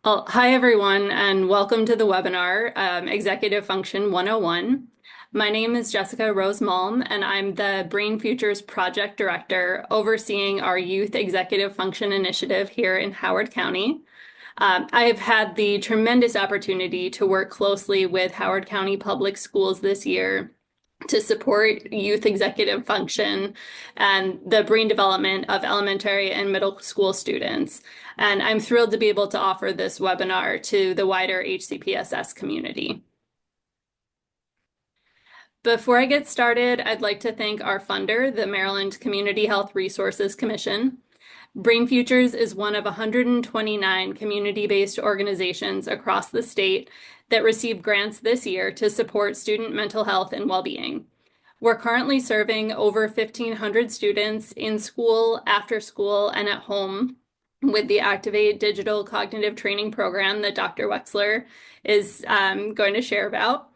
Oh, hi, everyone, and welcome to the webinar, Executive Function 101. My name is Jessica Rose Malm, and I'm the BrainFutures Project Director overseeing our Youth Executive Function Initiative here in Howard County. I have had the tremendous opportunity to work closely with Howard County Public Schools this year to support youth executive function and the brain development of elementary and middle school students. And I'm thrilled to be able to offer this webinar to the wider HCPSS community. Before I get started, I'd like to thank our funder, the Maryland Community Health Resources Commission. BrainFutures is one of 129 community-based organizations across the state that received grants this year to support student mental health and well-being. We're currently serving over 1,500 students in school, after school, and at home with the Activate Digital Cognitive Training Program that Dr. Wexler is going to share about.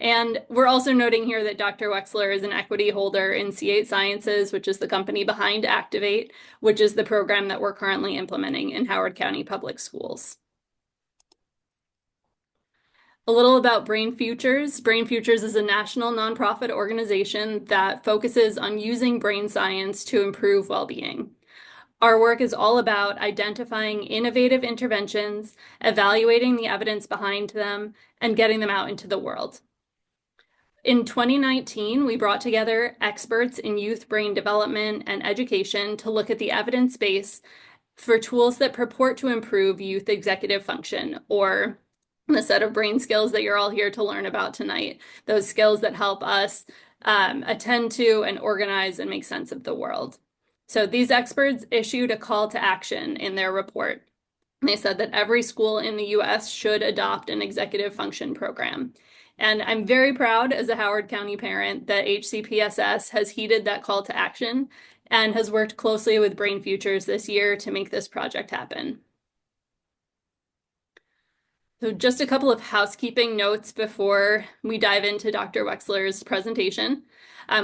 And we're also noting here that Dr. Wexler is an equity holder in C8 Sciences, which is the company behind Activate, which is the program that we're currently implementing in Howard County Public Schools. A little about BrainFutures. BrainFutures is a national nonprofit organization that focuses on using brain science to improve well-being. Our work is all about identifying innovative interventions, evaluating the evidence behind them, and getting them out into the world. In 2019, we brought together experts in youth brain development and education to look at the evidence base for tools that purport to improve youth executive function, or the set of brain skills that you're all here to learn about tonight, those skills that help us attend to and organize and make sense of the world. So these experts issued a call to action in their report. They said that every school in the US should adopt an executive function program. And I'm very proud as a Howard County parent that HCPSS has heeded that call to action and has worked closely with BrainFutures this year to make this project happen. So just a couple of housekeeping notes before we dive into Dr. Wexler's presentation.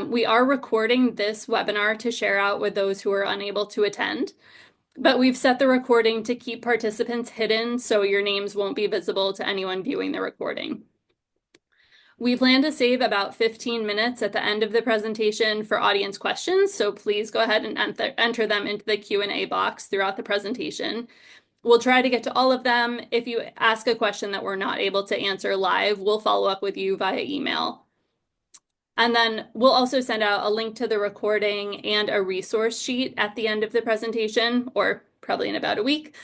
We are recording this webinar to share out with those who are unable to attend, but we've set the recording to keep participants hidden so your names won't be visible to anyone viewing the recording. We plan to save about 15 minutes at the end of the presentation for audience questions, so please go ahead and enter them into the Q&A box throughout the presentation. We'll try to get to all of them. If you ask a question that we're not able to answer live, we'll follow up with you via email. And then we'll also send out a link to the recording and a resource sheet at the end of the presentation, or probably in about a week.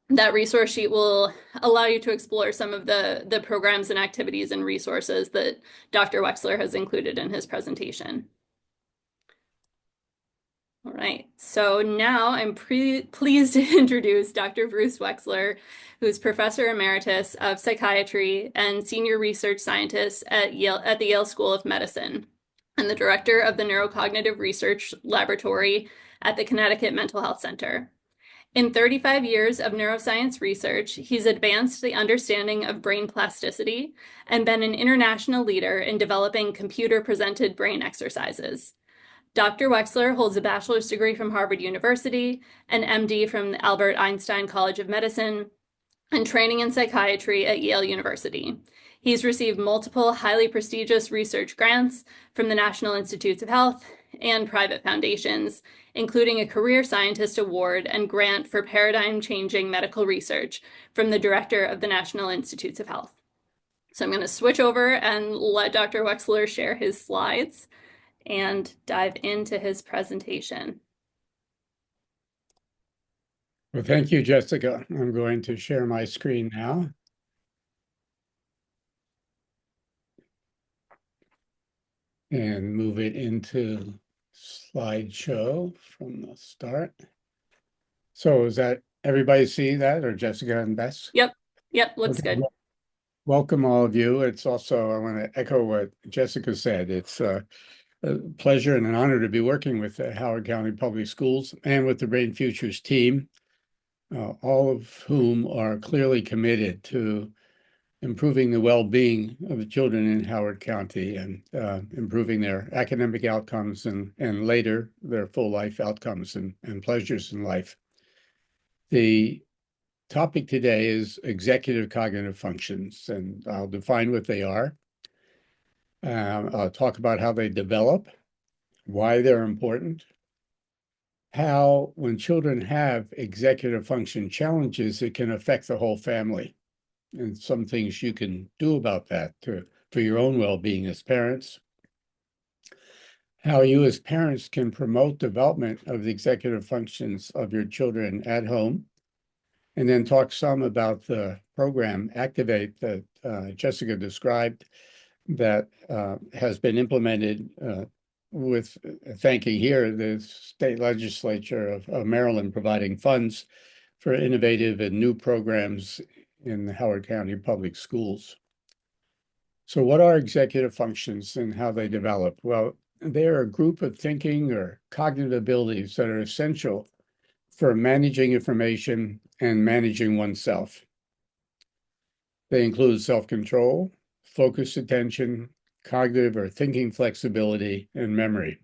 That resource sheet will allow you to explore some of the programs and activities and resources that Dr. Wexler has included in his presentation. All right, so now I'm pleased to introduce Dr. Bruce Wexler, who's Professor Emeritus of Psychiatry and Senior Research Scientist at the Yale School of Medicine, and the Director of the Neurocognitive Research Laboratory at the Connecticut Mental Health Center. In 35 years of neuroscience research, he's advanced the understanding of brain plasticity and been an international leader in developing computer-presented brain exercises. Dr. Wexler holds a bachelor's degree from Harvard University, an MD from the Albert Einstein College of Medicine, and training in psychiatry at Yale University. He's received multiple highly prestigious research grants from the National Institutes of Health and private foundations, including a Career Scientist Award and grant for paradigm-changing medical research from the director of the National Institutes of Health. So I'm going to switch over and let Dr. Wexler share his slides and dive into his presentation. Well, thank you, Jessica. I'm going to share my screen now. And move it into slideshow from the start. So is that everybody see that, or Jessica and Bess? Yep, looks good. Welcome all of you. It's also, I want to echo what Jessica said. It's a pleasure and an honor to be working with the Howard County Public Schools and with the BrainFutures team, all of whom are clearly committed to improving the well-being of the children in Howard County and improving their academic outcomes and later their full life outcomes and pleasures in life. The topic today is executive cognitive functions, and I'll define what they are. I'll talk about how they develop, why they're important, how when children have executive function challenges, it can affect the whole family, and some things you can do about that for your own well-being as parents, how you as parents can promote development of the executive functions of your children at home, and then talk some about the program Activate that Jessica described that has been implemented with thanking here the state legislature of Maryland providing funds for innovative and new programs in the Howard County Public Schools. So what are executive functions and how they develop? Well, they're a group of thinking or cognitive abilities that are essential for managing information and managing oneself. They include self-control, focused attention, cognitive or thinking flexibility, and memory.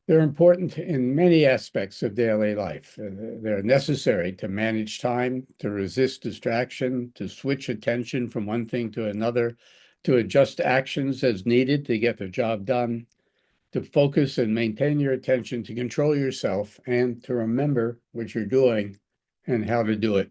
They're important in many aspects of daily life. They're necessary to manage time, to resist distraction, to switch attention from one thing to another, to adjust actions as needed to get the job done, to focus and maintain your attention, to control yourself, and to remember what you're doing and how to do it.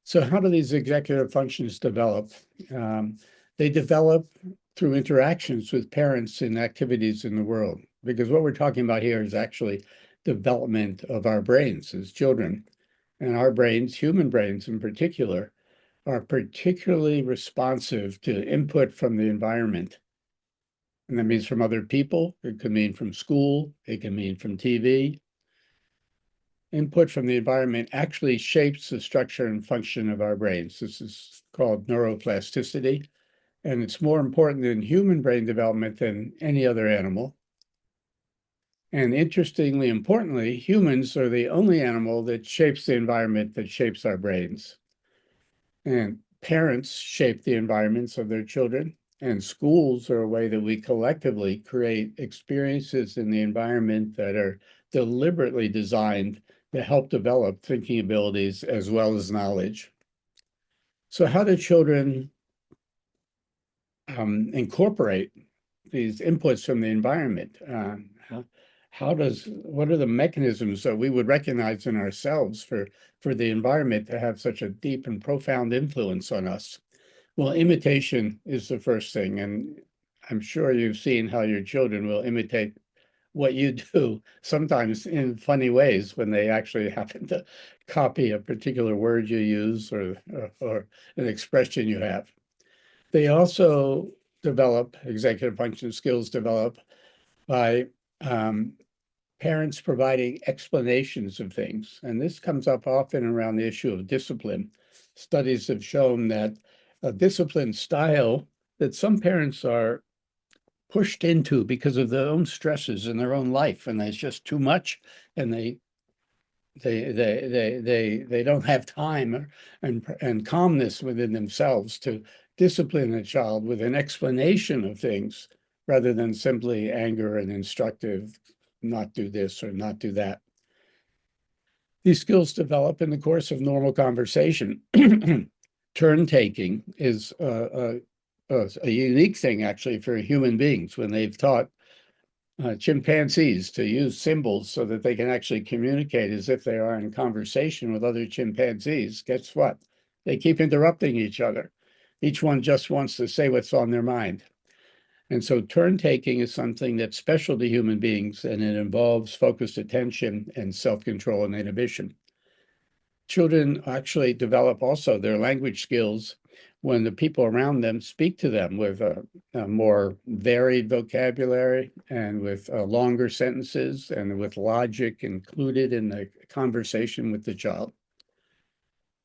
So how do these executive functions develop? They develop through interactions with parents and activities in the world, because what we're talking about here is actually development of our brains as children. And our brains, human brains in particular, are particularly responsive to input from the environment. And that means from other people, it could mean from school, it can mean from TV. Input from the environment actually shapes the structure and function of our brains. This is called neuroplasticity, and it's more important in human brain development than any other animal. And interestingly, importantly, humans are the only animal that shapes the environment that shapes our brains. And parents shape the environments of their children, and schools are a way that we collectively create experiences in the environment that are deliberately designed to help develop thinking abilities as well as knowledge. So how do children incorporate these inputs from the environment? What are the mechanisms that we would recognize in ourselves for the environment to have such a deep and profound influence on us? Well, imitation is the first thing, and I'm sure you've seen how your children will imitate what you do, sometimes in funny ways when they actually happen to copy a particular word you use or an expression you have. They also develop, executive function skills develop by parents providing explanations of things. And this comes up often around the issue of discipline. Studies have shown that a discipline style that some parents are pushed into because of their own stresses in their own life, and it's just too much, and they don't have time and calmness within themselves to discipline a child with an explanation of things rather than simply anger and instructive, not do this or not do that. These skills develop in the course of normal conversation. Turn taking is a unique thing actually for human beings when they've taught chimpanzees to use symbols so that they can actually communicate as if they are in conversation with other chimpanzees. Guess what? They keep interrupting each other. Each one just wants to say what's on their mind. And so turn taking is something that's special to human beings, and it involves focused attention and self-control and inhibition. Children actually develop also their language skills when the people around them speak to them with a more varied vocabulary and with longer sentences and with logic included in the conversation with the child.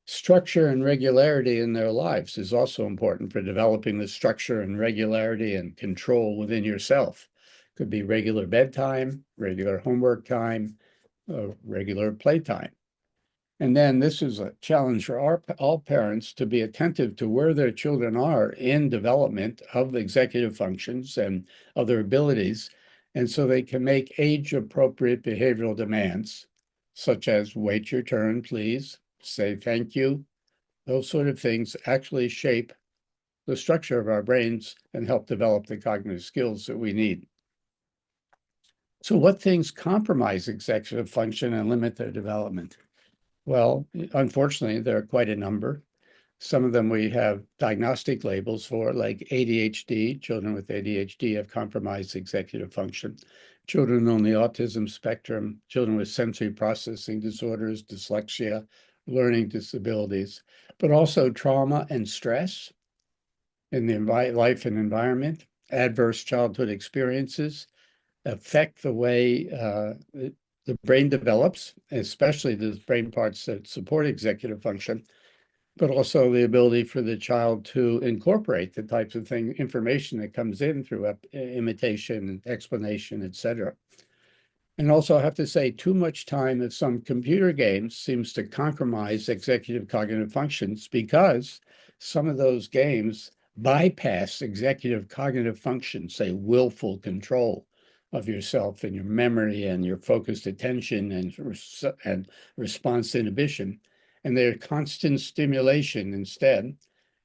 Structure and regularity in their lives is also important for developing the structure and regularity and control within yourself. Could be regular bedtime, regular homework time, regular playtime. And then this is a challenge for all parents to be attentive to where their children are in development of executive functions and other abilities. And so they can make age-appropriate behavioral demands such as wait your turn, please, say thank you. Those sort of things actually shape the structure of our brains and help develop the cognitive skills that we need. So what things compromise executive function and limit their development? Well, unfortunately, there are quite a number. Some of them we have diagnostic labels for, like ADHD. Children with ADHD have compromised executive function. Children on the autism spectrum, children with sensory processing disorders, dyslexia, learning disabilities, but also trauma and stress in the life and environment, adverse childhood experiences affect the way the brain develops, especially the brain parts that support executive function, but also the ability for the child to incorporate the types of information that comes in through imitation, explanation, etc. And also I have to say, too much time in some computer games seems to compromise executive cognitive functions because some of those games bypass executive cognitive functions, say willful control of yourself and your memory and your focused attention and response inhibition. And they're constant stimulation instead.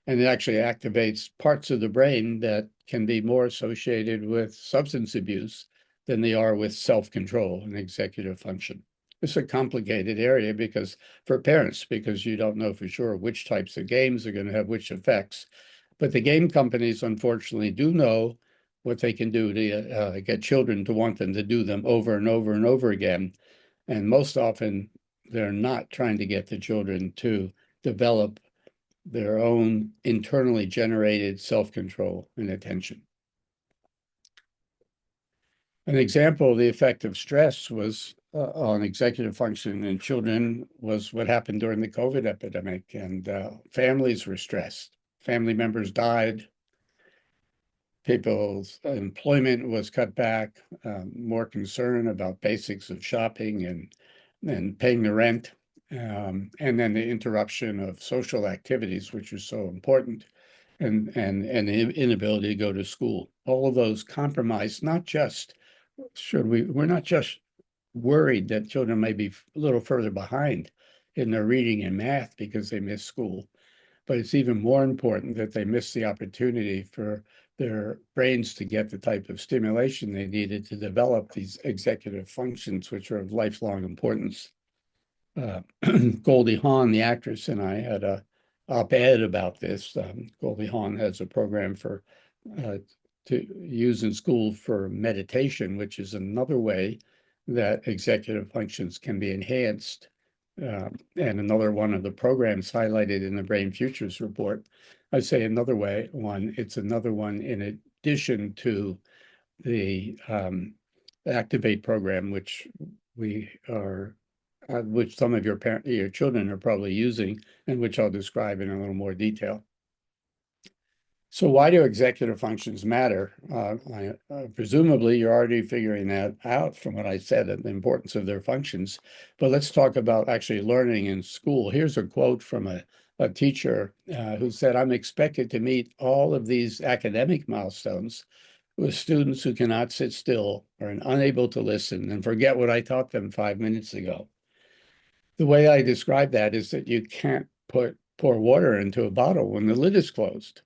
And it actually activates parts of the brain that can be more associated with substance abuse than they are with self-control and executive function. It's a complicated area because for parents, because you don't know for sure which types of games are going to have which effects. But the game companies, unfortunately, do know what they can do to get children to want them to do them over and over and over again. And most often, they're not trying to get the children to develop their own internally generated self-control and attention. An example of the effect of stress was on executive function in children was what happened during the COVID epidemic, and families were stressed. Family members died. People's employment was cut back, more concern about basics of shopping and paying the rent, and then the interruption of social activities, which was so important, and the inability to go to school. All of those compromise, not just we're not just worried that children may be a little further behind in their reading and math because they miss school, but it's even more important that they miss the opportunity for their brains to get the type of stimulation they needed to develop these executive functions, which are of lifelong importance. Goldie Hawn, the actress, and I had a op-ed about this. Goldie Hawn has a program for to use in school for meditation, which is another way that executive functions can be enhanced. And another one of the programs highlighted in the BrainFutures report. I say another one, it's another one in addition to the Activate program, which we are which some of your children are probably using, and which I'll describe in a little more detail. So why do executive functions matter? Presumably, you're already figuring that out from what I said, the importance of their functions. But let's talk about actually learning in school. Here's a quote from a teacher who said, "I'm expected to meet all of these academic milestones with students who cannot sit still or are unable to listen and forget what I taught them 5 minutes ago." The way I describe that is that you can't pour water into a bottle when the lid is closed.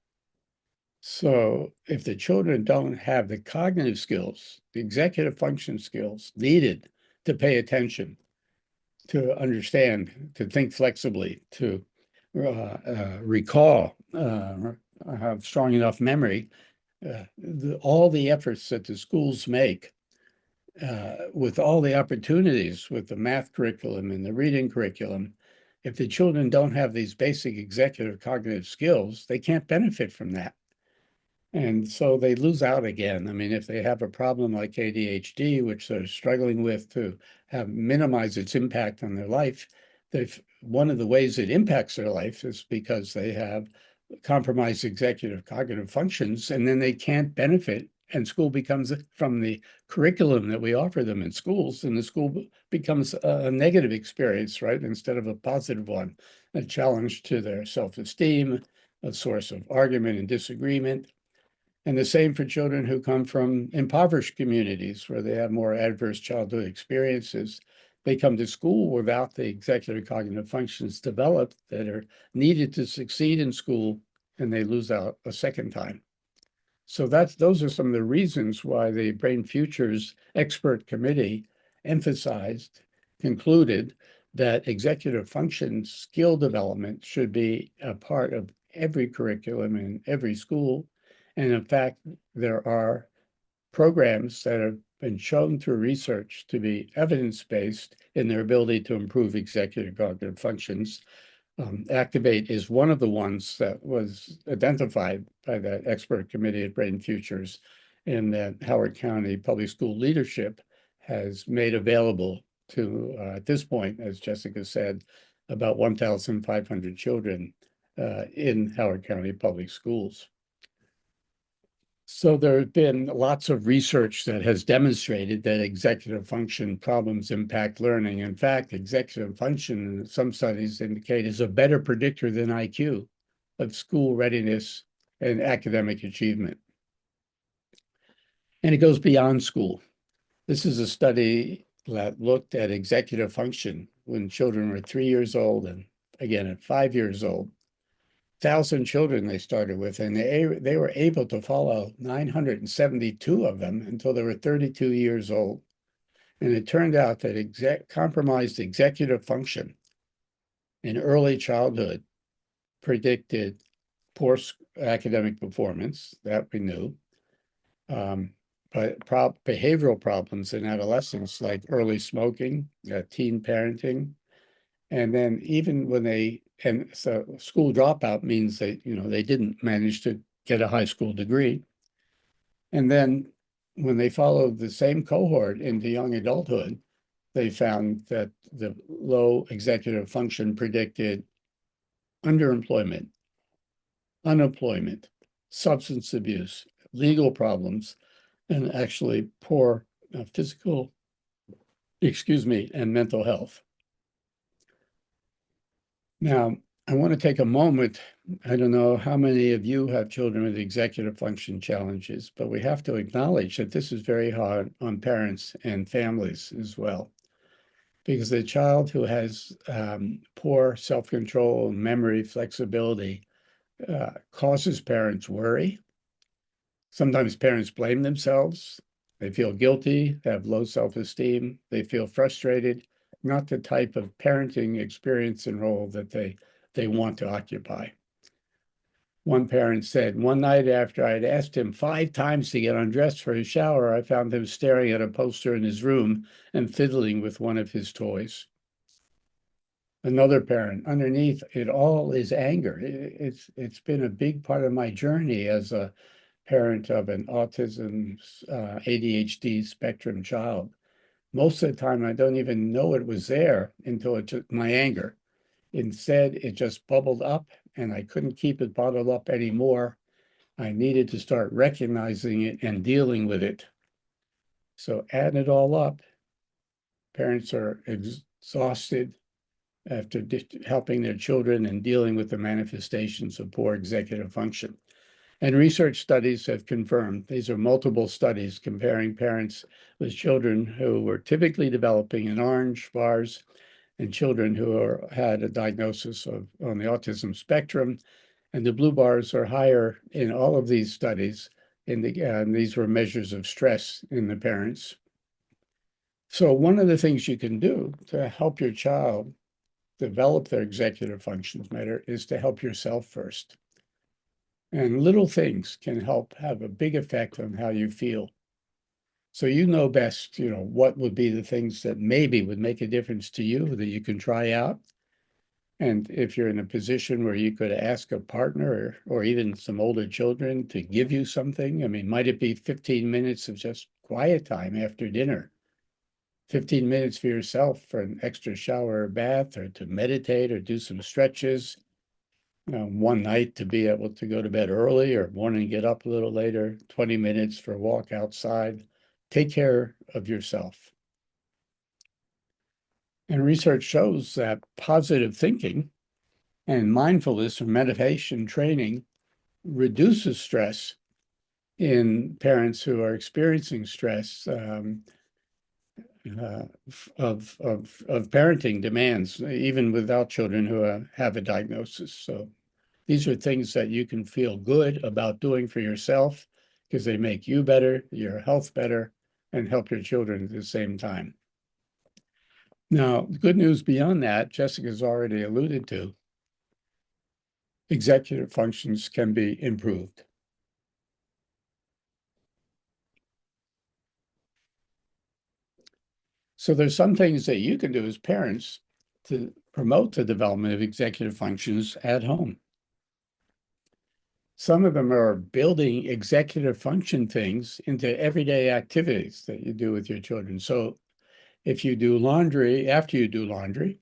So if the children don't have the cognitive skills, the executive function skills needed to pay attention, to understand, to think flexibly, to recall, have strong enough memory, all the efforts that the schools make with all the opportunities with the math curriculum and the reading curriculum, if the children don't have these basic executive cognitive skills, they can't benefit from that. And so they lose out again. I mean, if they have a problem like ADHD, which they're struggling with to have minimize its impact on their life, one of the ways it impacts their life is because they have compromised executive cognitive functions, and then they can't benefit. And school becomes from the curriculum that we offer them in schools, and the school becomes a negative experience, right? Instead of a positive one, a challenge to their self-esteem, a source of argument and disagreement. And the same for children who come from impoverished communities where they have more adverse childhood experiences. they come to school without the executive cognitive functions developed that are needed to succeed in school, and they lose out a second time. So those are some of the reasons why the Brain Futures expert committee emphasized, concluded that executive function skill development should be a part of every curriculum in every school. And in fact, there are programs that have been shown through research to be evidence-based in their ability to improve executive cognitive functions. Activate is one of the ones that was identified by that expert committee at Brain Futures, and that Howard County Public School leadership has made available to, at this point, as Jessica said, about 1,500 children in Howard County Public Schools. So there have been lots of research that has demonstrated that executive function problems impact learning. In fact, executive function, some studies indicate, is a better predictor than IQ of school readiness and academic achievement. And it goes beyond school. This is a study that looked at executive function when children were 3 years old and again at 5 years old. 1,000 children they started with, and they were able to follow 972 of them until they were 32 years old. And it turned out that compromised executive function in early childhood predicted poor academic performance, that we knew, but behavioral problems in adolescence like early smoking, teen parenting, and then even when and so school dropout means they didn't manage to get a high school degree. And then when they followed the same cohort into young adulthood, they found that the low executive function predicted underemployment, unemployment, substance abuse, legal problems, and actually poor physical, and mental health. Now, I want to take a moment. I don't know how many of you have children with executive function challenges, but we have to acknowledge that this is very hard on parents and families as well. Because the child who has poor self-control, memory, flexibility causes parents worry. Sometimes parents blame themselves. They feel guilty, have low self-esteem. They feel frustrated, not the type of parenting experience and role that they want to occupy. One parent said, one night after I'd asked him 5 times to get undressed for his shower, I found him staring at a poster in his room and fiddling with one of his toys. Another parent, underneath it all is anger. It's been a big part of my journey as a parent of an autism, ADHD spectrum child. Most of the time, I don't even know it was there until my anger. Instead, it just bubbled up and I couldn't keep it bottled up anymore. I needed to start recognizing it and dealing with it. So add it all up. Parents are exhausted after helping their children and dealing with the manifestations of poor executive function. And research studies have confirmed, these are multiple studies comparing parents with children who were typically developing in orange bars and children who had a diagnosis on the autism spectrum. And the blue bars are higher in all of these studies. And these were measures of stress in the parents. So one of the things you can do to help your child develop their executive functions better is to help yourself first. And little things can help have a big effect on how you feel. So you know best, what would be the things that maybe would make a difference to you that you can try out. And if you're in a position where you could ask a partner or even some older children to give you something, I mean, might it be 15 minutes of just quiet time after dinner? 15 minutes for yourself for an extra shower or bath, or to meditate or do some stretches. One night to be able to go to bed early or morning get up a little later, 20 minutes for a walk outside. Take care of yourself. And research shows that positive thinking and mindfulness or meditation training reduces stress in parents who are experiencing stress. of parenting demands, even without children who have a diagnosis. So these are things that you can feel good about doing for yourself because they make you better, your health better, and help your children at the same time. Now, the good news beyond that, Jessica's already alluded to, executive functions can be improved. So there's some things that you can do as parents to promote the development of executive functions at home. Some of them are building executive function things into everyday activities that you do with your children. So if you do laundry, after you do laundry,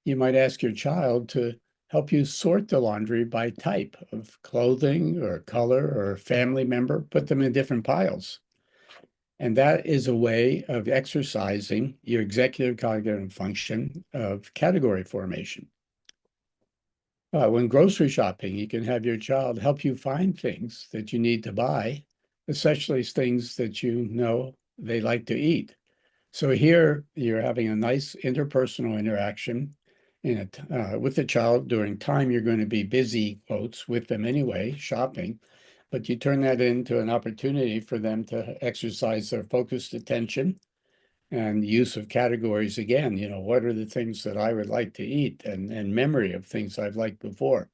you might ask your child to help you sort the laundry by type of clothing or color or family member, put them in different piles. And that is a way of exercising your executive cognitive function of category formation. When grocery shopping, you can have your child help you find things that you need to buy, especially things that you know they like to eat. So here you're having a nice interpersonal interaction with the child during time you're going to be busy, quotes, with them anyway, shopping, but you turn that into an opportunity for them to exercise their focused attention and use of categories again. You know, what are the things that I would like to eat and memory of things I've liked before.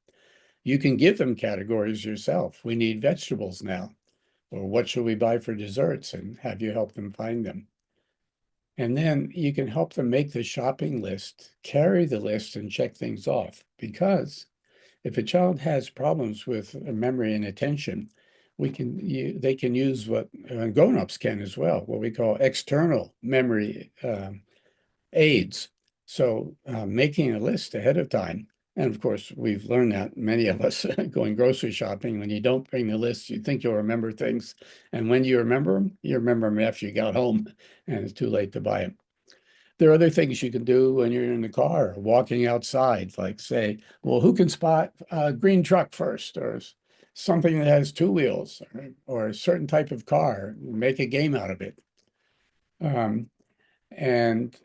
You can give them categories yourself. We need vegetables now, or what should we buy for desserts, and have you help them find them. And then you can help them make the shopping list, carry the list, and check things off. Because if a child has problems with memory and attention, they can use what grown-ups can as well, what we call external memory aids. So making a list ahead of time. And of course, we've learned that many of us going grocery shopping, when you don't bring the list, you think you'll remember things. And when you remember them after you got home and it's too late to buy them. There are other things you can do when you're in the car or walking outside, like say, well, who can spot a green truck first, or something that has two wheels, or a certain type of car, make a game out of it. Um,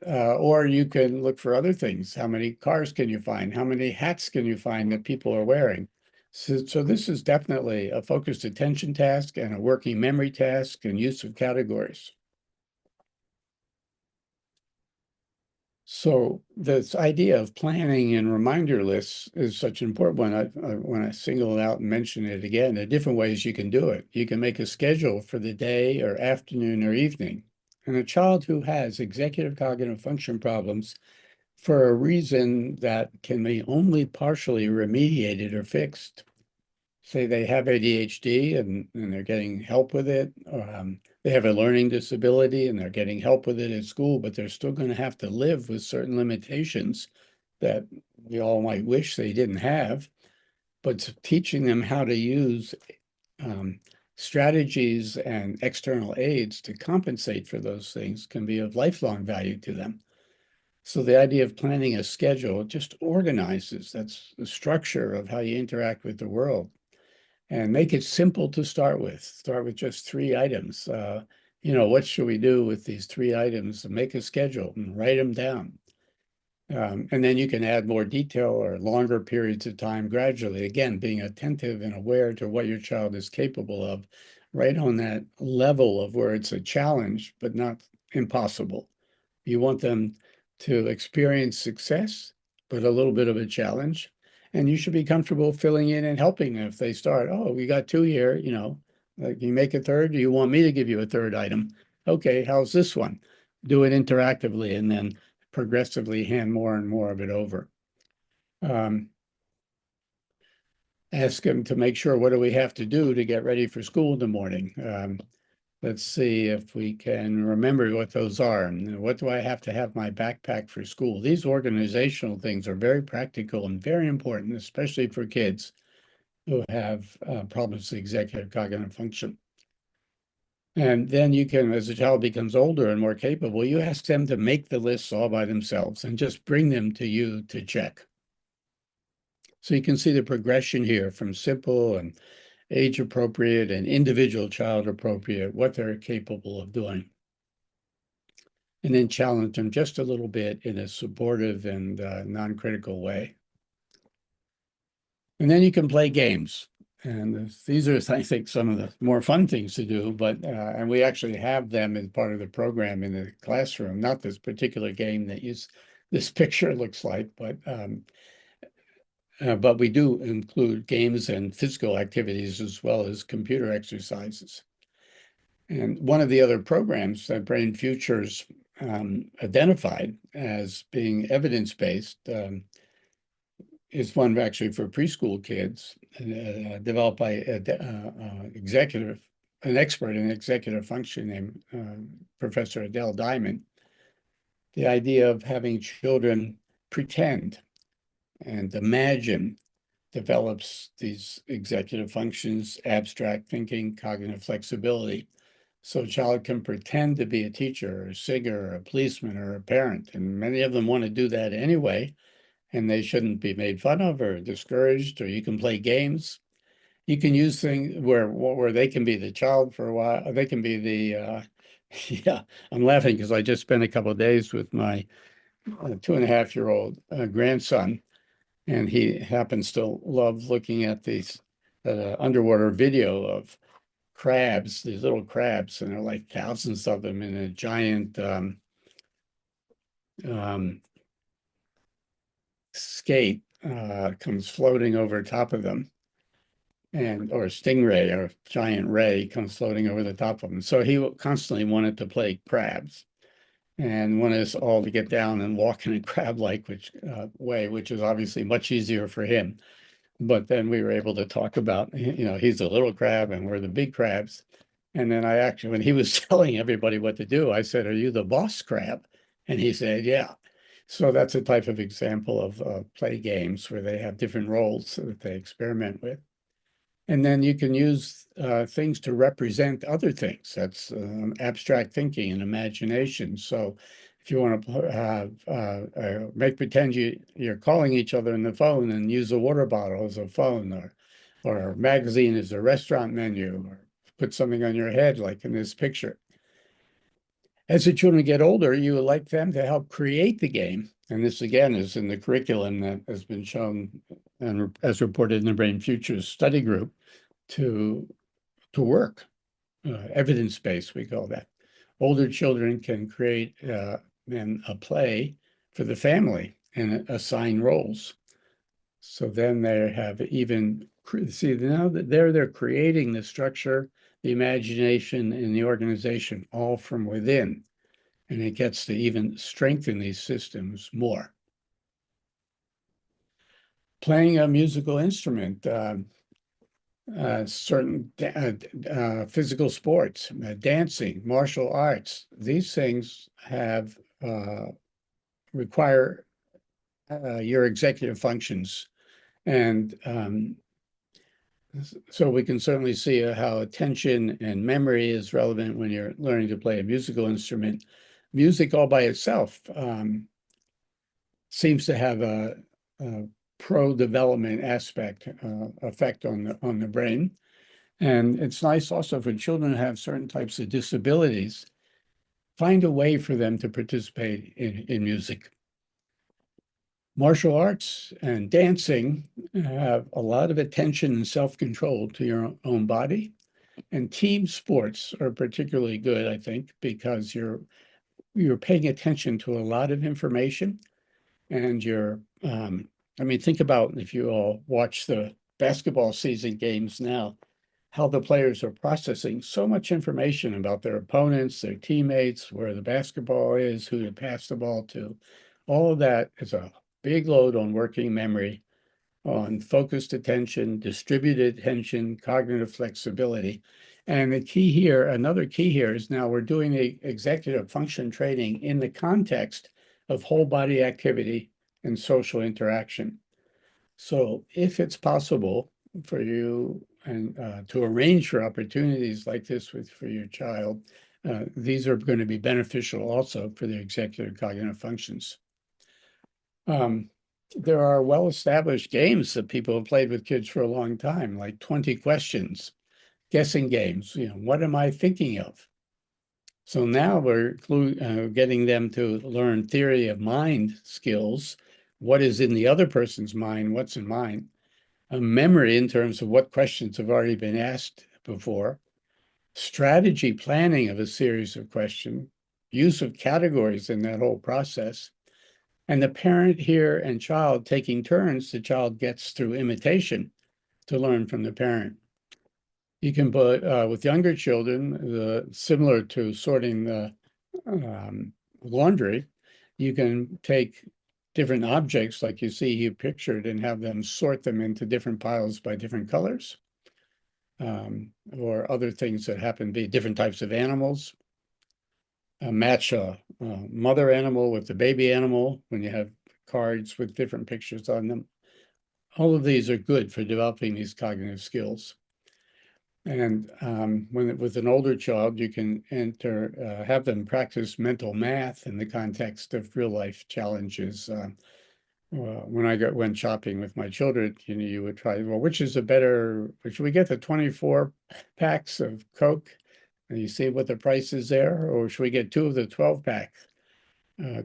or you can look for other things. How many cars can you find? How many hats can you find that people are wearing? So this is definitely a focused attention task and a working memory task and use of categories. So this idea of planning and reminder lists is such an important one. When I single it out and mention it again, there are different ways you can do it. You can make a schedule for the day or afternoon or evening. And a child who has executive cognitive function problems for a reason that can be only partially remediated or fixed. Say they have ADHD and they're getting help with it. They have a learning disability and they're getting help with it at school, but they're still going to have to live with certain limitations that we all might wish they didn't have. But teaching them how to use strategies and external aids to compensate for those things can be of lifelong value to them. So the idea of planning a schedule just organizes, that's the structure of how you interact with the world. And make it simple to start with. Start with just 3 items. What should we do with these 3 items? Make a schedule and write them down. And then you can add more detail or longer periods of time gradually. Again, being attentive and aware to what your child is capable of, right on that level of where it's a challenge, but not impossible. You want them to experience success, but a little bit of a challenge. And you should be comfortable filling in and helping them if they start. Oh, we got 2 here, like you make a third. Do you want me to give you a third item? Okay, how's this one? Do it interactively and then progressively hand more and more of it over. Ask them to make sure, what do we have to do to get ready for school in the morning? Let's see if we can remember what those are. And what do I have to have my backpack for school? These organizational things are very practical and very important, especially for kids who have problems with executive cognitive function. And then you can, as the child becomes older and more capable, you ask them to make the lists all by themselves and just bring them to you to check. So you can see the progression here from simple and age appropriate and individual child appropriate, what they're capable of doing. and then challenge them just a little bit in a supportive and non-critical way. And then you can play games. And these are, I think, some of the more fun things to do, but and we actually have them as part of the program in the classroom, not this particular game that this picture looks like, but we do include games and physical activities as well as computer exercises. And one of the other programs that BrainFutures identified as being evidence-based is one actually for preschool kids, developed by an expert in executive function named Professor Adele Diamond. The idea of having children pretend and imagine develops these executive functions, abstract thinking, cognitive flexibility. So a child can pretend to be a teacher or a singer or a policeman or a parent. And many of them want to do that anyway, and they shouldn't be made fun of or discouraged. Or you can play games. You can use things where they can be the child for a while. They can be yeah, I'm laughing because I just spent a couple of days with my 2.5-year-old grandson, and he happens to love looking at these underwater video of crabs, these little crabs, and there are like thousands of them in a giant um, skate comes floating over top of them, or a stingray or a giant ray comes floating over the top of them. So he constantly wanted to play crabs and wanted us all to get down and walk in a crab-like way, which is obviously much easier for him. But then we were able to talk about, he's a little crab and we're the big crabs. And then when he was telling everybody what to do, I said, "Are you the boss crab?" And he said, "Yeah." So that's a type of example of play games where they have different roles that they experiment with. And then you can use things to represent other things. That's abstract thinking and imagination. So if you want to make pretend you're calling each other on the phone and use a water bottle as a phone, or a magazine as a restaurant menu, or put something on your head like in this picture. As the children get older, you would like them to help create the game. And this again is in the curriculum that has been shown and as reported in the BrainFutures study group to work, evidence-based, we call that. Older children can create a play for the family and assign roles. So then they have see, now that they're creating the structure, the imagination, and the organization all from within. And it gets to even strengthen these systems more. Playing a musical instrument, certain physical sports, dancing, martial arts. These things require your executive functions. And so we can certainly see how attention and memory is relevant when you're learning to play a musical instrument. Music all by itself seems to have a pro-development effect on the brain. And it's nice also for children who have certain types of disabilities, find a way for them to participate in music. Martial arts and dancing have a lot of attention and self-control to your own body. And team sports are particularly good, I think, because you're paying attention to a lot of information, and I mean, think about if you all watch the basketball season games now, how the players are processing so much information about their opponents, their teammates, where the basketball is, who to pass the ball to. All of that is a big load on working memory, on focused attention, distributed attention, cognitive flexibility. And another key here is now we're doing the executive function training in the context of whole body activity and social interaction. So if it's possible for you and to arrange for opportunities like this for your child, these are going to be beneficial also for their executive cognitive functions. There are well-established games that people have played with kids for a long time, like 20 questions, guessing games. What am I thinking of? So now we're getting them to learn theory of mind skills. What is in the other person's mind? What's in mine? A memory in terms of what questions have already been asked before, strategy planning of a series of questions, use of categories in that whole process, and the parent here and child taking turns. The child gets through imitation to learn from the parent. You can put with younger children, similar to sorting the laundry, you can take different objects like you see here pictured and have them sort them into different piles by different colors, or other things that happen to be different types of animals. Match a mother animal with the baby animal when you have cards with different pictures on them. All of these are good for developing these cognitive skills. And with an older child, you can have them practice mental math in the context of real life challenges. When I went shopping with my children, you would try, well, which is a better, should we get the 24 packs of Coke? And you see what the price is there, or should we get two of the 12-pack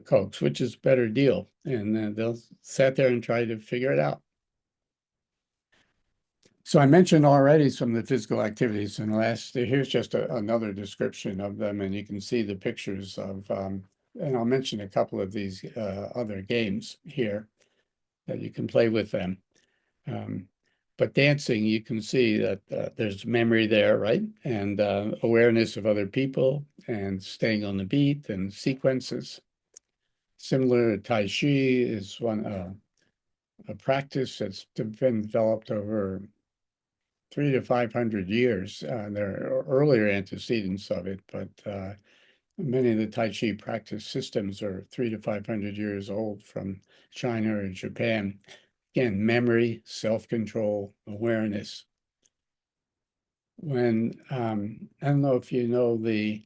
Cokes, which is a better deal? And they'll sit there and try to figure it out. So I mentioned already some of the physical activities in the last, here's just another description of them, and you can see the pictures of, and I'll mention a couple of these other games here that you can play with them. But dancing, you can see that there's memory there, right? And awareness of other people and staying on the beat and sequences. Similar to Tai Chi is a practice that's been developed over 300 to 500 years. There are earlier antecedents of it, but many of the Tai Chi practice systems are 300 to 500 years old from China or Japan. Again, memory, self-control, awareness. I don't know if you know the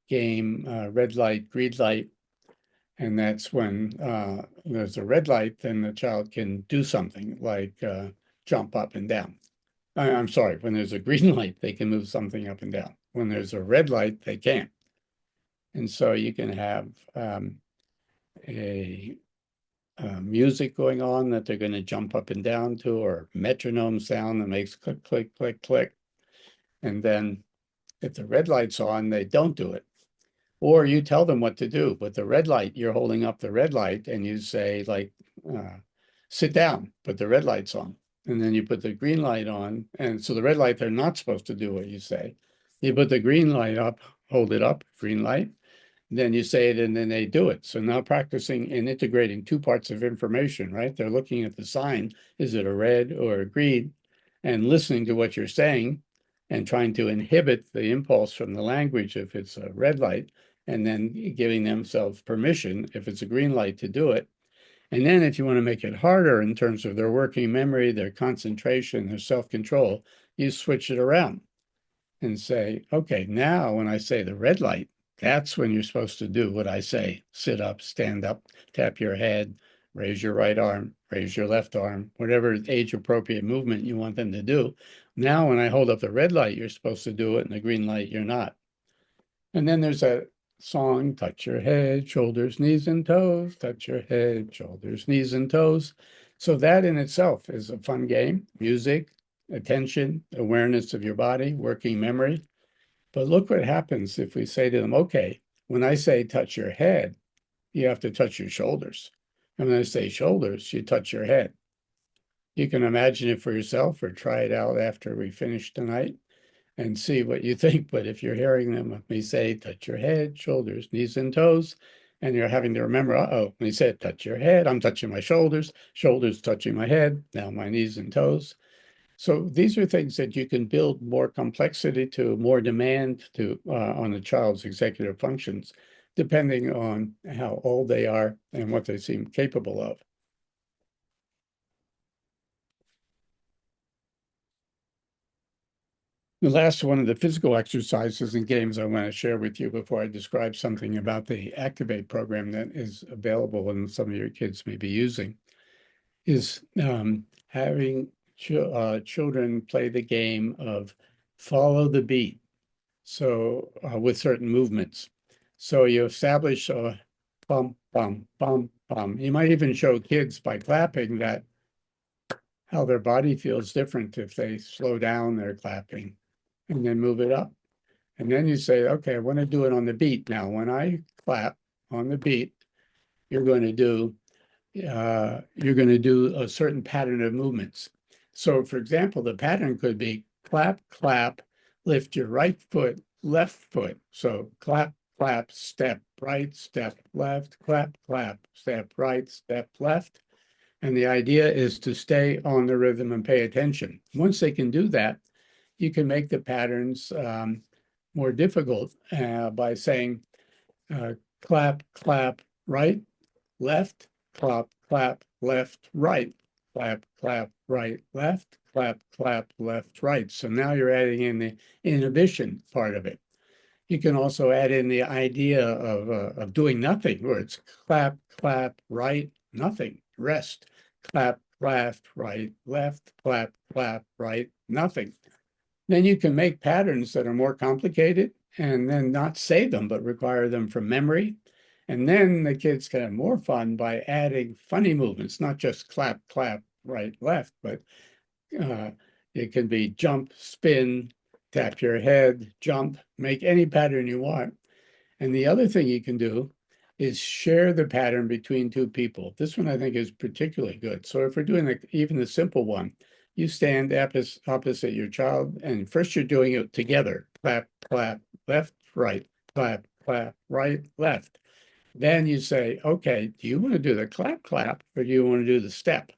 game red light, green light, and that's when there's a red light, then the child can do something like jump up and down. I'm sorry, when there's a green light, they can move something up and down. When there's a red light, they can't. And so you can have a music going on that they're going to jump up and down to, or metronome sound that makes click, click, click, click. And then if the red light's on, they don't do it. Or you tell them what to do. With the red light, you're holding up the red light and you say, like, sit down, but the red light's on. And then you put the green light on. And so the red light, they're not supposed to do what you say. You put the green light up, hold it up, green light. Then you say it and then they do it. So now practicing and integrating two parts of information, right? They're looking at the sign. Is it a red or a green? And listening to what you're saying and trying to inhibit the impulse from the language if it's a red light, and then giving themselves permission if it's a green light to do it. And then if you want to make it harder in terms of their working memory, their concentration, their self-control, you switch it around and say, okay, now when I say the red light, that's when you're supposed to do what I say. Sit up, stand up, tap your head, raise your right arm, raise your left arm, whatever age-appropriate movement you want them to do. Now, when I hold up the red light, you're supposed to do it, and the green light, you're not. And then there's a song, touch your head, shoulders, knees, and toes, touch your head, shoulders, knees, and toes. So that in itself is a fun game. Music, attention, awareness of your body, working memory. But look what happens if we say to them, okay, when I say touch your head, you have to touch your shoulders. And when I say shoulders, you touch your head. You can imagine it for yourself or try it out after we finish tonight and see what you think. But if you're hearing them, me say, touch your head, shoulders, knees, and toes, and you're having to remember, uh-oh, when he said, touch your head, I'm touching my shoulders, shoulders touching my head, now my knees and toes. So these are things that you can build more complexity to, more demand to on a child's executive functions, depending on how old they are and what they seem capable of. The last one of the physical exercises and games I want to share with you before I describe something about the Activate program that is available and some of your kids may be using is having children play the game of follow the beat. So with certain movements. So you establish a bum, bum, bum, bum. You might even show kids by clapping that how their body feels different if they slow down their clapping and then move it up. And then you say, okay, I want to do it on the beat. Now, when I clap on the beat, you're going to do a certain pattern of movements. So, for example, the pattern could be clap, clap, lift your right foot, left foot. So clap, clap, step right, step left, clap, clap, step right, step left. And the idea is to stay on the rhythm and pay attention. Once they can do that, you can make the patterns more difficult by saying uh, clap, clap, right, left, clap, clap, left, right, clap, clap, right, left, clap, clap, left, right. So now you're adding in the inhibition part of it. You can also add in the idea of doing nothing, where it's clap, clap, right, nothing, rest, clap, left, right, left, clap, clap, right, nothing. Then you can make patterns that are more complicated and then not say them, but require them from memory. And then the kids can have more fun by adding funny movements, not just clap, clap, right, left, but uh, it can be jump, spin, tap your head, jump, make any pattern you want. And the other thing you can do is share the pattern between two people. This one I think is particularly good. So if we're doing even the simple one, you stand opposite your child, and first you're doing it together. Clap, clap, left, right, clap, clap, right, left. Then you say, okay, do you want to do the clap, clap, or do you want to do the step?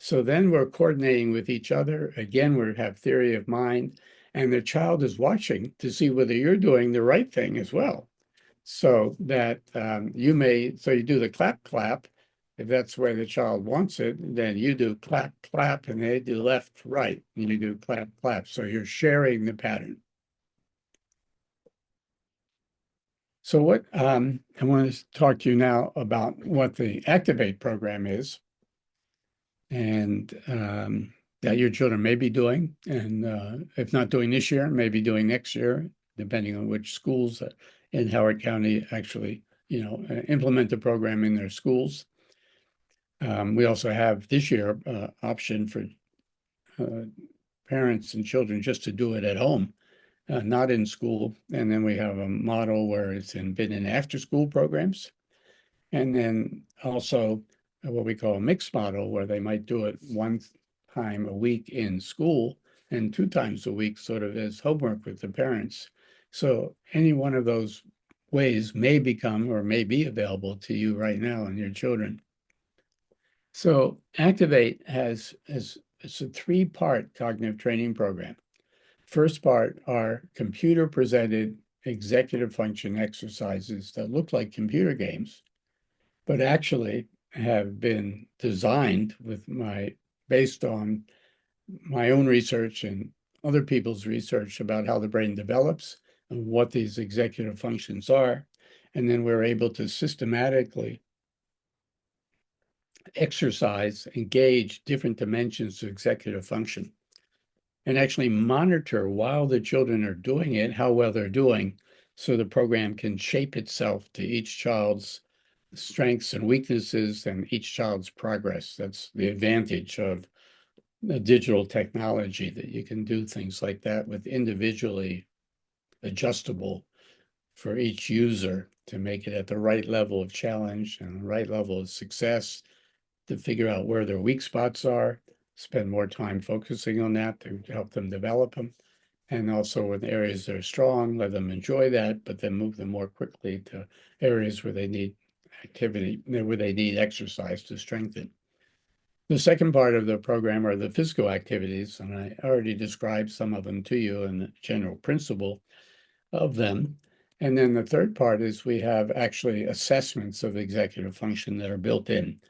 So then we're coordinating with each other. Again, we have theory of mind, and the child is watching to see whether you're doing the right thing as well. So that so you do the clap, clap. If that's the way the child wants it, then you do clap, clap, and they do left, right, and you do clap, clap. So you're sharing the pattern. So what I want to talk to you now about what the Activate program is, and that your children may be doing, and if not doing this year, maybe doing next year, depending on which schools in Howard County actually, implement the program in their schools. We also have this year option for uh, parents and children just to do it at home, not in school. And then we have a model where been in after school programs. And then also what we call a mixed model, where they might do it one time a week in school and two times a week, sort of as homework with the parents. So any one of those ways may become or may be available to you right now and your children. So Activate it's a three-part cognitive training program. First part are computer presented executive function exercises that look like computer games, but actually have been designed based on my own research and other people's research about how the brain develops and what these executive functions are. And then we're able to systematically engage different dimensions of executive function, and actually monitor while the children are doing it, how well they're doing, so the program can shape itself to each child's strengths and weaknesses and each child's progress. That's the advantage of the digital technology, that you can do things like that with individually adjustable for each user to make it at the right level of challenge and the right level of success, to figure out where their weak spots are, spend more time focusing on that to help them develop them. And also in areas that are strong, let them enjoy that, but then move them more quickly to areas where they need activity, where they need exercise to strengthen. The second part of the program are the physical activities, and I already described some of them to you and the general principle of them. And then the third part is we have actually assessments of executive function that are built in,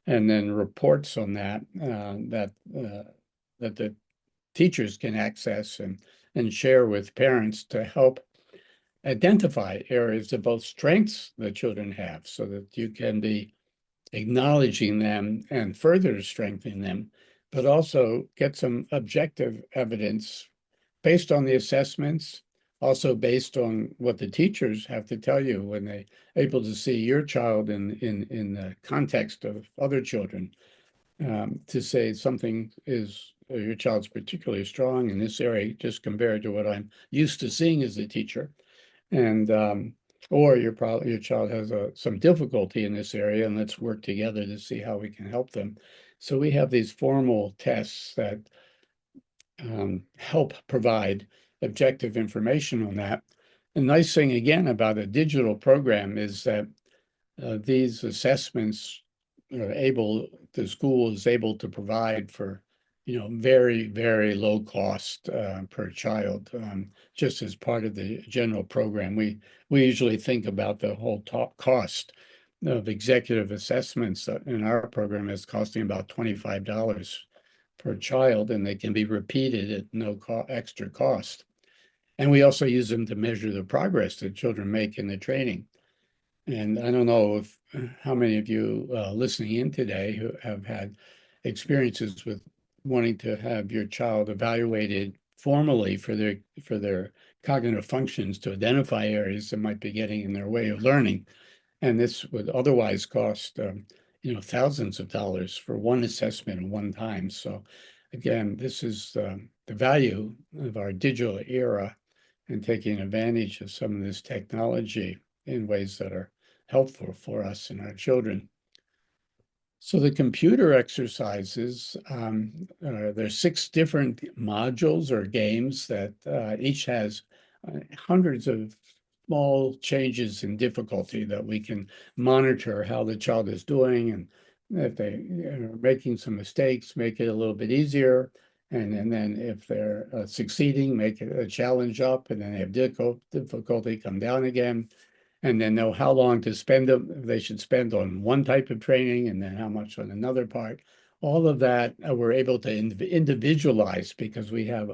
and then reports on that the teachers can access and share with parents to help identify areas of both strengths that children have, so that you can be acknowledging them and further strengthening them, but also get some objective evidence based on the assessments also based on what the teachers have to tell you when they able to see your child in the context of other children, to say something is your child's particularly strong in this area just compared to what I'm used to seeing as a teacher, and or your child has some difficulty in this area, and let's work together to see how we can help them. So we have these formal tests that help provide objective information on that. The nice thing again about a digital program is that these assessments are able, the school is able to provide for, very, very low cost per child, just as part of the general program. We usually think about the whole top cost of executive assessments in our program as costing about $25 per child, and they can be repeated at no extra cost. And we also use them to measure the progress that children make in the training. And I don't know if how many of you listening in today who have had experiences with wanting to have your child evaluated formally for their cognitive functions to identify areas that might be getting in their way of learning. And this would otherwise cost thousands of dollars for one assessment at one time. So again, this is the value of our digital era and taking advantage of some of this technology in ways that are helpful for us and our children. So the computer exercises, there's 6 different modules or games that each has hundreds of small changes in difficulty that we can monitor how the child is doing, and if they are making some mistakes, make it a little bit easier. And then if they're succeeding, make it a challenge up, and then they have difficulty, come down again, and then know how long to spend them, they should spend on one type of training and then how much on another part. All of that we're able to individualize because we have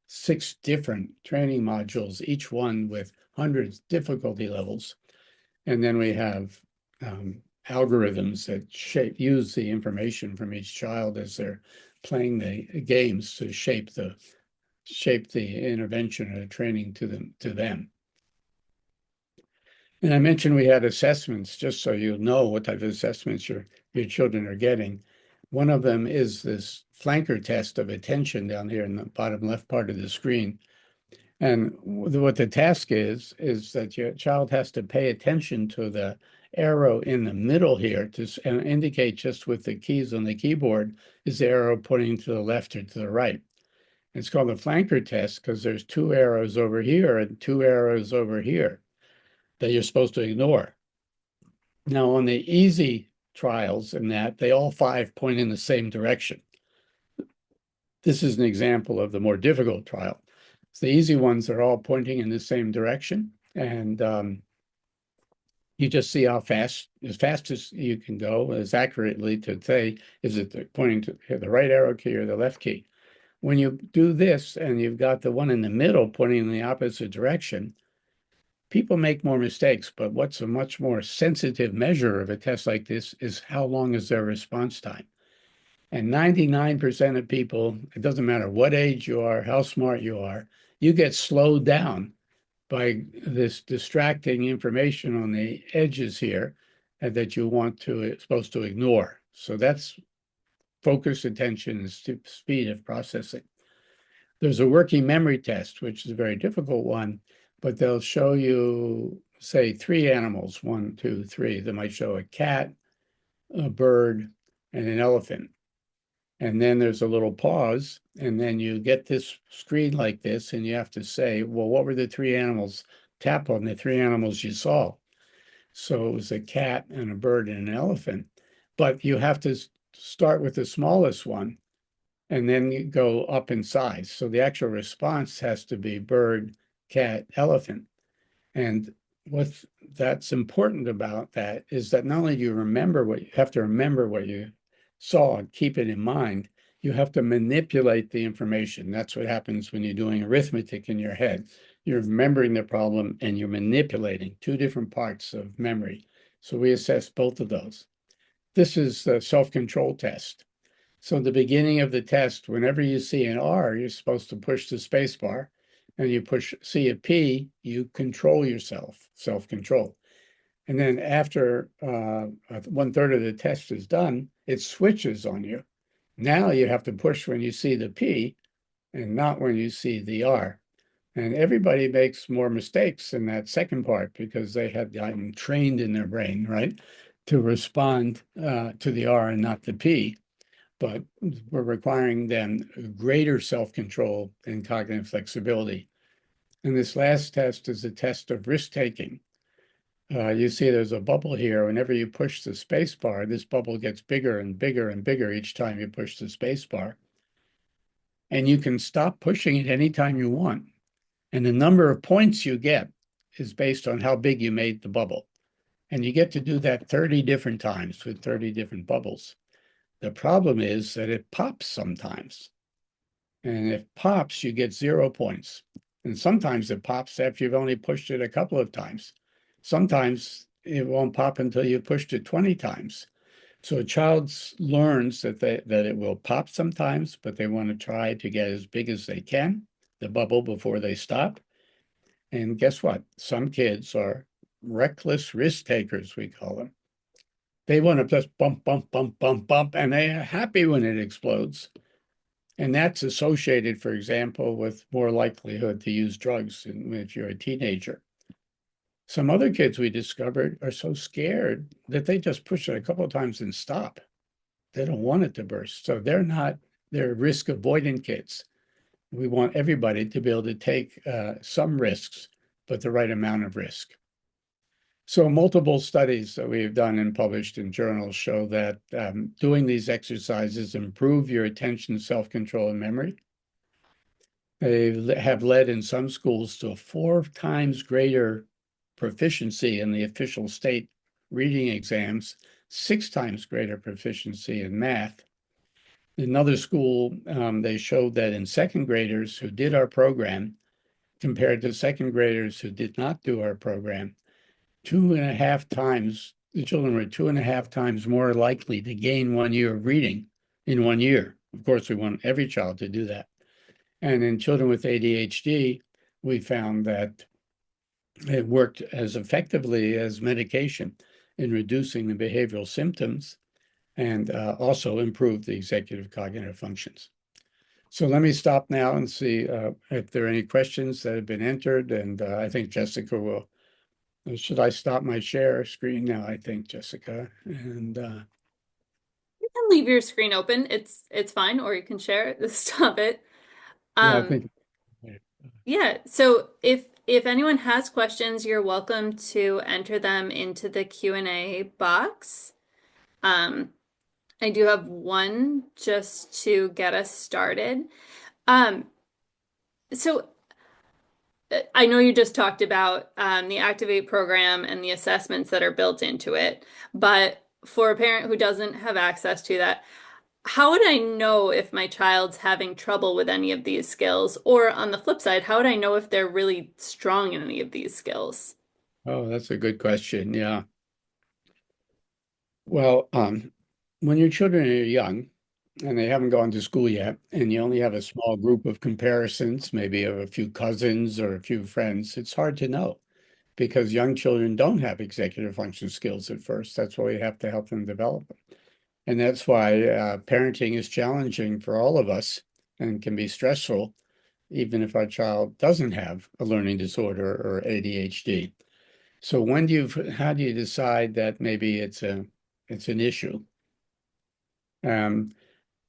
6 different training modules, each one with hundreds difficulty levels. And then we have algorithms that use the information from each child as they're playing the games to shape the intervention or the training to them. And I mentioned we had assessments, just so you know what type of assessments your children are getting. One of them is this flanker test of attention down here in the bottom left part of the screen. And what the task is that your child has to pay attention to the arrow in the middle here to indicate just with the keys on the keyboard, is the arrow pointing to the left or to the right. It's called the flanker test because there's 2 arrows over here and 2 arrows over here that you're supposed to ignore. Now, on the easy trials in that, they all 5 point in the same direction. This is an example of the more difficult trial. So the easy ones are all pointing in the same direction, and you just see how fast as you can go, as accurately to say, is it pointing to the right arrow key or the left key? When you do this and you've got the one in the middle pointing in the opposite direction, people make more mistakes, but what's a much more sensitive measure of a test like this is how long is their response time. And 99% of people, it doesn't matter what age you are, how smart you are, you get slowed down by this distracting information on the edges here that you supposed to ignore. So that's focus, attention, and speed of processing. There's a working memory test, which is a very difficult one, but they'll show you, say, 3 animals, 1, 2, 3. They might show a cat, a bird, and an elephant. And then there's a little pause, and then you get this screen like this, and you have to say, well, what were the 3 animals? Tap on the 3 animals you saw. So it was a cat and a bird and an elephant. But you have to start with the smallest one and then you go up in size. So the actual response has to be bird, cat, elephant. And that's important about that is that not only do you have to remember what you saw and keep it in mind, you have to manipulate the information. That's what happens when you're doing arithmetic in your head. You're remembering the problem and you're manipulating 2 different parts of memory. So we assess both of those. This is the self-control test. So at the beginning of the test, whenever you see an R, you're supposed to push the space bar. and you see a P, you control yourself, self-control. And then after 1/3 of the test is done, it switches on you. Now you have to push when you see the P and not when you see the R. And everybody makes more mistakes in that second part because they had gotten trained in their brain, right, to respond to the R and not the P. But we're requiring them greater self-control and cognitive flexibility. And this last test is a test of risk-taking. You see there's a bubble here. Whenever you push the space bar, this bubble gets bigger and bigger and bigger each time you push the space bar. And you can stop pushing it anytime you want. And the number of points you get is based on how big you made the bubble. And you get to do that 30 different times with 30 different bubbles. The problem is that it pops sometimes. And if it pops, you get 0 points. And sometimes it pops after you've only pushed it a couple of times. Sometimes it won't pop until you pushed it 20 times. So a child learns that it will pop sometimes, but they want to try to get as big as they can, the bubble, before they stop. And guess what? Some kids are reckless risk takers, we call them. They want to just bump, bump, bump, bump, bump, and they are happy when it explodes. And that's associated, for example, with more likelihood to use drugs if you're a teenager. Some other kids we discovered are so scared that they just push it a couple of times and stop. They don't want it to burst. So they're risk avoidant kids. We want everybody to be able to take some risks, but the right amount of risk. So multiple studies that we've done and published in journals show that doing these exercises improve your attention, self-control, and memory. They have led in some schools to a 4 times greater proficiency in the official state reading exams, 6 times greater proficiency in math. In another school, they showed that in second graders who did our program, compared to second graders who did not do our program, 2.5 times, the children were 2.5 times more likely to gain 1 year of reading in 1 year. Of course, we want every child to do that. And in children with ADHD, we found that it worked as effectively as medication in reducing the behavioral symptoms and also improved the executive cognitive functions. So let me stop now and see if there are any questions that have been entered. And I think Jessica will. Should I stop my share screen now? I think, Jessica. And You can leave your screen open. It's fine, or you can share it. Stop it. yeah, I Um, think. yeah, so if anyone has questions, you're welcome to enter them into the Q&A box. Um, I do have one just to get us started. Um, so I know you just talked about the Activate program and the assessments that are built into it, but for a parent who doesn't have access to that, how would I know if my child's having trouble with any of these skills? Or on the flip side, how would I know if they're really strong in any of these skills? Oh, that's a good question. Yeah. Well, when your children are young and they haven't gone to school yet, and you only have a small group of comparisons, maybe of a few cousins or a few friends, it's hard to know because young children don't have executive function skills at first. That's why we have to help them develop them. And that's why parenting is challenging for all of us and can be stressful, even if our child doesn't have a learning disorder or ADHD. So how do you decide that maybe it's an issue? Um,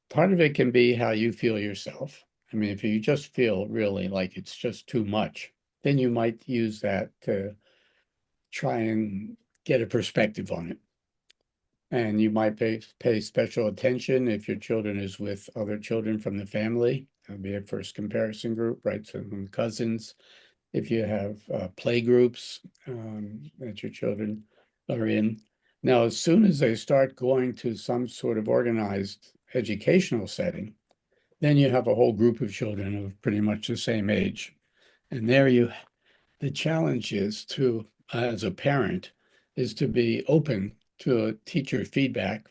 Part of it can be how you feel yourself. I mean, if you just feel really like it's just too much, then you might use that to try and get a perspective on it. And you might pay special attention if your children is with other children from the family. That'll be a first comparison group, right? So cousins, if you have play groups that your children are in. Now, as soon as they start going to some sort of organized educational setting, then you have a whole group of children of pretty much the same age. And the challenge is to, as a parent, is to be open to a teacher feedback,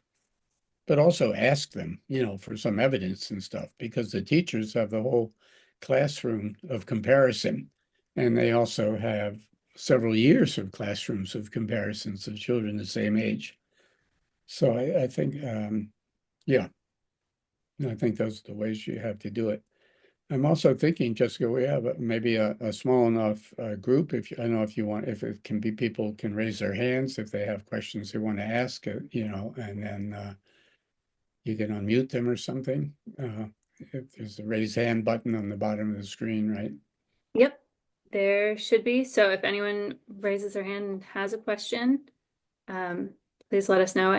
but also ask them, for some evidence and stuff, because the teachers have the whole classroom of comparison. And they also have several years of classrooms of comparisons of children the same age. So I think, yeah, I think those are the ways you have to do it. I'm also thinking, Jessica, we have maybe a small enough group. If I don't know if you want, if it can be people can raise their hands if they have questions they want to ask, and then you can unmute them or something. If there's a raise hand button on the bottom of the screen, right? Yep, there should be. So if anyone raises their hand and has a question, um, please let us know.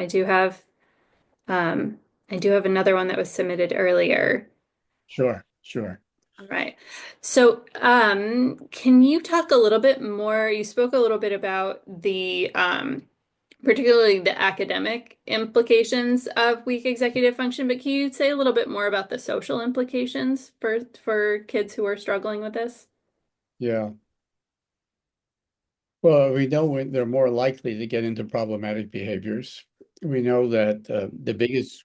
Um, I do have another one that was submitted earlier. Sure, sure. All right. So, can you talk a little bit more? You spoke a little bit about particularly the academic implications of weak executive function, but can you say a little bit more about the social implications for kids who are struggling with this? Yeah. Well, we know when they're more likely to get into problematic behaviors. We know that the biggest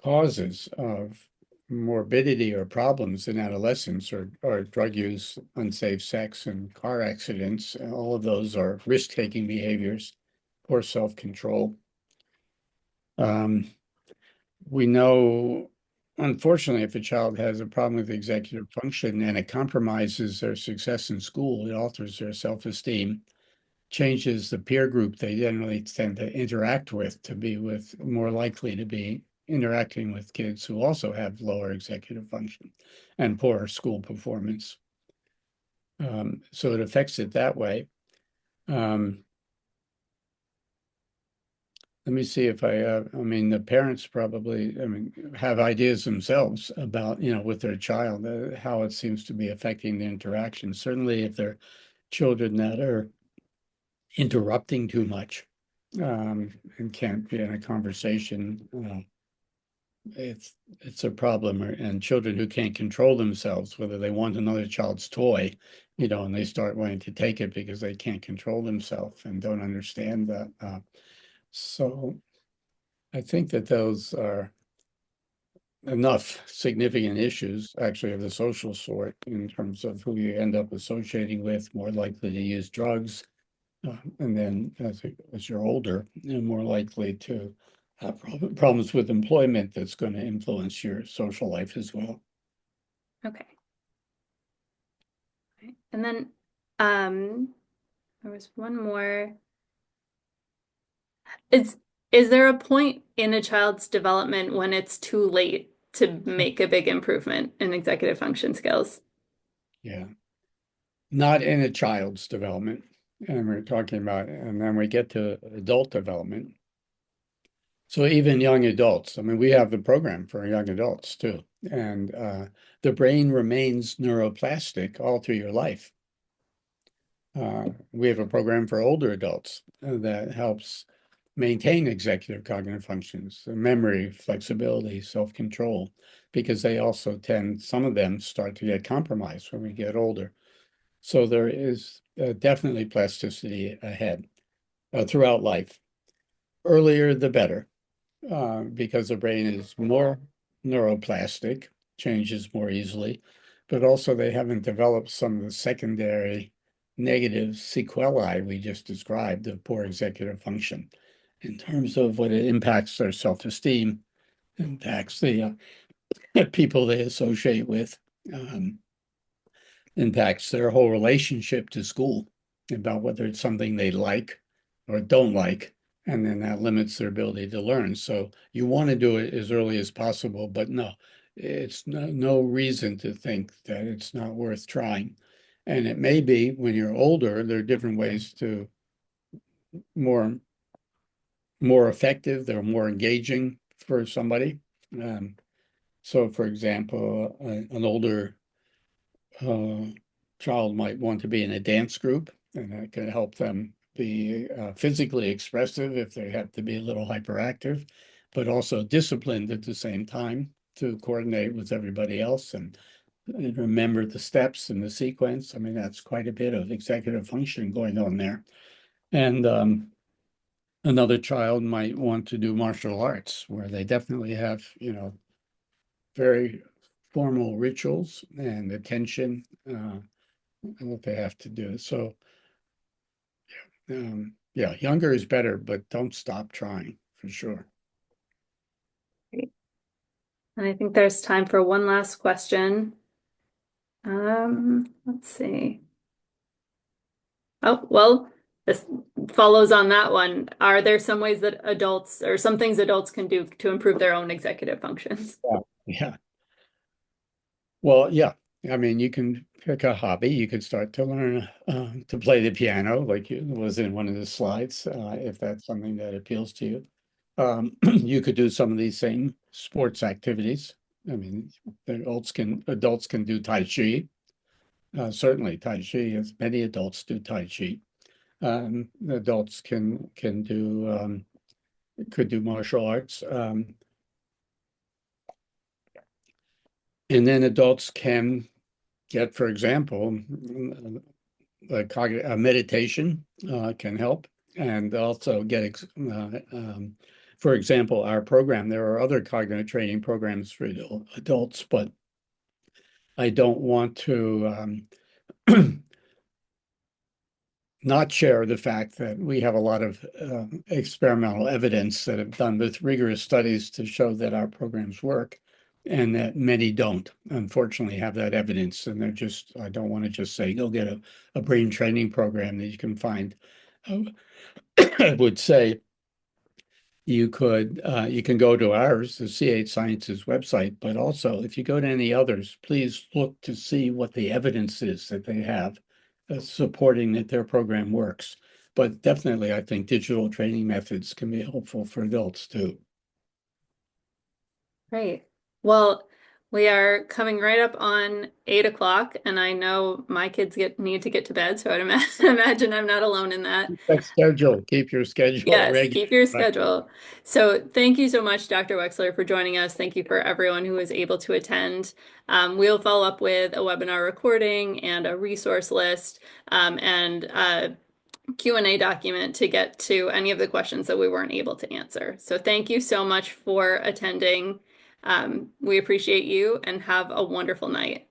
causes of morbidity or problems in adolescence are drug use, unsafe sex, and car accidents. All of those are risk-taking behaviors, poor self-control. Um, we know, unfortunately, if a child has a problem with executive function and it compromises their success in school, it alters their self-esteem, changes the peer group they generally tend to interact with to be with more likely to be interacting with kids who also have lower executive function and poorer school performance. So it affects it that way. Um, let me see if I mean, the parents probably, I mean, have ideas themselves about, with their child, how it seems to be affecting the interaction. Certainly if they're children that are interrupting too much, and can't be in a conversation. It's a problem, and children who can't control themselves, whether they want another child's toy, and they start wanting to take it because they can't control themselves and don't understand that. So I think that those are enough significant issues, actually, of the social sort in terms of who you end up associating with, more likely to use drugs. And then as you're older, you're more likely to have problems with employment that's going to influence your social life as well. Okay. Right. And then um, there was one more. Is is there a point in a child's development when it's too late to make a big improvement in executive function skills? Yeah, not in a child's development. And we're talking about, and then we get to adult development. So even young adults, I mean, we have the program for young adults too. And the brain remains neuroplastic all through your life. We have a program for older adults that helps maintain executive cognitive functions, memory, flexibility, self-control, because they also some of them start to get compromised when we get older. So there is definitely plasticity ahead throughout life. Earlier, the better, because the brain is more neuroplastic, changes more easily, but also they haven't developed some of the secondary negative sequelae we just described of poor executive function in terms of what it impacts their self-esteem, impacts the people they associate with, um, impacts their whole relationship to school about whether it's something they like or don't like, and then that limits their ability to learn. So you want to do it as early as possible, but no, it's no reason to think that it's not worth trying. And it may be when you're older, there are different ways to more more effective, they're more engaging for somebody. Um, so for example, an older uh, child might want to be in a dance group, and that can help them be physically expressive if they have to be a little hyperactive, but also disciplined at the same time to coordinate with everybody else and remember the steps and the sequence. I mean, that's quite a bit of executive function going on there. And another child might want to do martial arts, where they definitely have, very formal rituals and attention that they have to do. So, yeah, younger is better, but don't stop trying for sure. Great. And I think there's time for one last question. Let's see. Oh, well, this follows on that one. Are there some ways that adults or some things adults can do to improve their own executive functions? Yeah. Yeah. Well, yeah. I mean, you can pick a hobby. You could start to learn to play the piano, like it was in one of the slides, if that's something that appeals to you. You could do some of these same sports activities. I mean, adults can do Tai Chi. Certainly, Tai Chi, as many adults do Tai Chi. Adults can do could do martial arts. And then adults can get, for example, a meditation can help, and also get, for example, our program. There are other cognitive training programs for adults, but I don't want to not share the fact that we have a lot of experimental evidence that have done with rigorous studies to show that our programs work, and that many don't, unfortunately, have that evidence. And I don't want to just say, go get a brain training program that you can find. I would say you can go to ours, the C8 Sciences website, but also if you go to any others, please look to see what the evidence is that they have supporting that their program works. But definitely, I think digital training methods can be helpful for adults too. Great. Well, we are coming right up on 8 o'clock, and I know my kids need to get to bed, so I'd imagine I'm not alone in that. Keep your schedule Yes, regular. keep your schedule. So thank you so much, Dr. Wexler, for joining us. Thank you for everyone who was able to attend. We'll follow up with a webinar recording and a resource list and a Q&A document to get to any of the questions that we weren't able to answer. So thank you so much for attending. We appreciate you and have a wonderful night.